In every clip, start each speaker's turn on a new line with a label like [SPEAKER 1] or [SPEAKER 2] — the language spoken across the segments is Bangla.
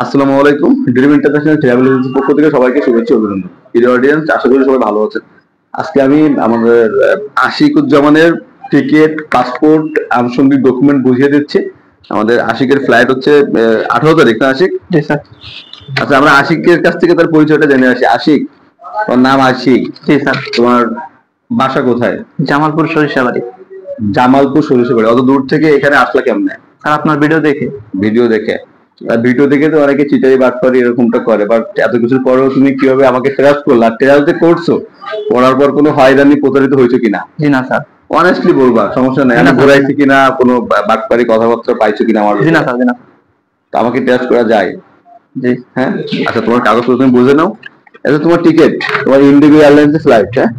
[SPEAKER 1] আসসালামু আলাইকুম। ড্রিম ইন্টারন্যাশনাল ট্রাভেল এজেন্সির পক্ষ থেকে সবাইকে শুভেচ্ছা অভিনন্দন। প্রিয় অডিয়েন্স, আশা করি সবাই ভালো আছেন। আজকে আমি আমাদের আশিকুজ্জামানের টিকিট, পাসপোর্ট, আনুষঙ্গিক ডকুমেন্ট বুঝিয়ে দিচ্ছি। আমাদের আশিকের ফ্লাইট হচ্ছে 18 তারিখ না আশিক?
[SPEAKER 2] জি স্যার।
[SPEAKER 1] আচ্ছা, আমরা আশিকের কাছ থেকে তার পরিচয়টা জেনে আসি। আশিক, তোর নাম আশিক?
[SPEAKER 2] জি স্যার।
[SPEAKER 1] তোমার বাসা কোথায়?
[SPEAKER 2] জামালপুর সরিষাবাড়ি।
[SPEAKER 1] জামালপুর সরিষাবাড়ি। অত দূর থেকে এখানে আসলা কেমনে?
[SPEAKER 2] স্যার আপনার ভিডিও দেখে।
[SPEAKER 1] ভিডিও দেখে? ভিডিও দেখে তো অনেকে চিটারি বাটপারি এরকমটা করে, বাট এত কিছুর পরেও তুমি কিভাবে আমাকে ট্রাস্ট করলা? ট্রাস্ট যে করছো, করার পর কোনো হয়রানি প্রতারিত হয়েছে কিনা?
[SPEAKER 2] জি না স্যার।
[SPEAKER 1] অনেস্টলি বলবা, সমস্যা নাই। আমি ঘুরাইছি কিনা, কোনো বাটপারি কথাবার্তা পাইছো কিনা আমার?
[SPEAKER 2] জি না স্যার, জি না।
[SPEAKER 1] তো আমাকে ট্রাস্ট করা যায়?
[SPEAKER 2] জি।
[SPEAKER 1] হ্যাঁ, আচ্ছা, তোমার কাগজপত্র তুমি বুঝে নাও। এটা তোমার টিকিট, তোমার ইন্ডিগো এয়ারলাইন্স এর ফ্লাইট। হ্যাঁ,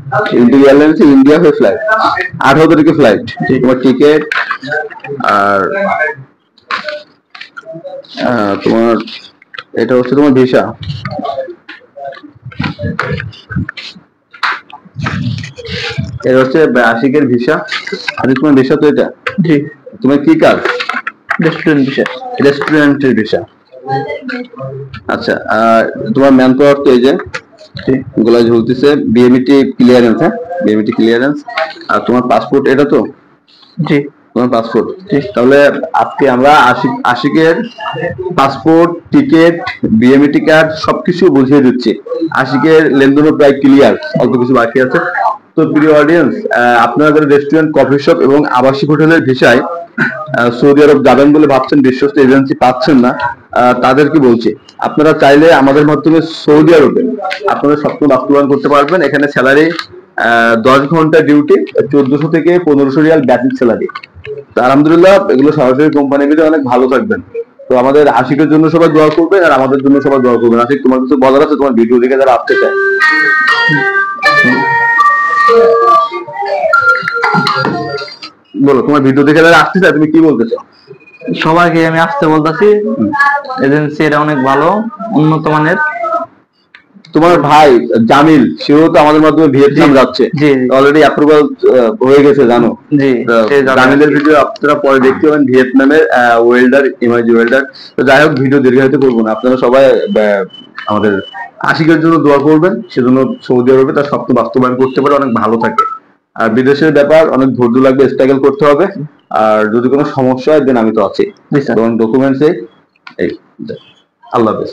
[SPEAKER 1] ইন্ডিগো এয়ারলাইন্স ইন্ডিয়া হয়ে ফ্লাইট, 18 তারিখে ফ্লাইট। তোমার টিকিট আর তোমার এটা হচ্ছে তোমার ভিসা। এটা হচ্ছে আশিকের ভিসা। আর তোমার ভিসা তো এটা?
[SPEAKER 2] জি।
[SPEAKER 1] তোমার কি কাজ?
[SPEAKER 2] Restaurant visa.
[SPEAKER 1] রেস্টুরেন্টের ভিসা। আচ্ছা, তোমার ম্যান পাওয়ার তো এই যে গোলা ঝুলতেছে, বিএমইটি ক্লিয়ারেন্স। হ্যাঁ, বিএমইটি ক্লিয়ারেন্স। আর তোমার পাসপোর্ট এটা তো?
[SPEAKER 2] জি।
[SPEAKER 1] তোমার পাসপোর্ট। তাহলে আজকে আমরা আশিকের পাসপোর্ট, টিকিট, বিএমইটি কার্ড সবকিছু বুঝিয়ে দিচ্ছি। আশিকের লেনদেনও প্রায় ক্লিয়ার, অল্প কিছু বাকি আছে। তো প্রিয় অডিয়েন্স, আপনারা যারা রেস্টুরেন্ট, কফি শপ এবং আবাসিক হোটেলের ভিসায় সৌদি আরব যাবেন বলে ভাবছেন, বিশ্বস্ত এজেন্সি পাচ্ছেন না, তাদেরকে বলছি, আপনারা চাইলে আমাদের মাধ্যমে সৌদি আরবে আপনারা স্বপ্ন বাস্তবায়ন করতে পারবেন। এখানে স্যালারি 10 ঘন্টা ডিউটি, 1400 থেকে 1500 রিয়াল বেসিক স্যালারি। আলহামদুলিল্লাহ, এগুলো সরাসরি কোম্পানি মিলে অনেক ভালো থাকবেন। তো আমাদের আশিকের জন্য সবাই দোয়া করবেন, আর আমাদের জন্য সবাই দোয়া করবেন। আশিক, তোমার কিছু বলার আছে? তোমার ভিডিও দেখে যারা আসতে চায়, বলো। তোমার ভিডিও দেখে যারা আসতে চায়, তুমি কি বলতে চাও?
[SPEAKER 2] সবাইকে আমি আসতে বলতেছি, এজেন্সি এটা অনেক ভালো, উন্নত মানের।
[SPEAKER 1] তোমার ভাই জামিল, সেও তো আমাদের মাধ্যমে ভিয়েতনাম যাচ্ছে, অলরেডি অ্যাপ্রুভাল হয়ে গেছে, জানো?
[SPEAKER 2] জি।
[SPEAKER 1] জামিলের ভিডিও আপনারা পরে দেখতে পাবেন, ভিয়েতনামের ওয়েল্ডার, এমআইজি ওয়েল্ডার। তো যাই হোক, ভিডিও দীর্ঘায়িত করবো না। আপনারা সবাই আমাদের আশিকের জন্য দোয়া করবেন, সেজন্য সৌদি আরবে তার স্বপ্ন বাস্তবায়ন করতে পারে, অনেক ভালো থাকে। আর বিদেশের ব্যাপার অনেক ধৈর্য লাগবে, স্ট্রাগল করতে হবে। আর যদি কোনো সমস্যা হয়, দেন আমি তো আছি। ডকুমেন্টস এই। আল্লাহ হাফেজ।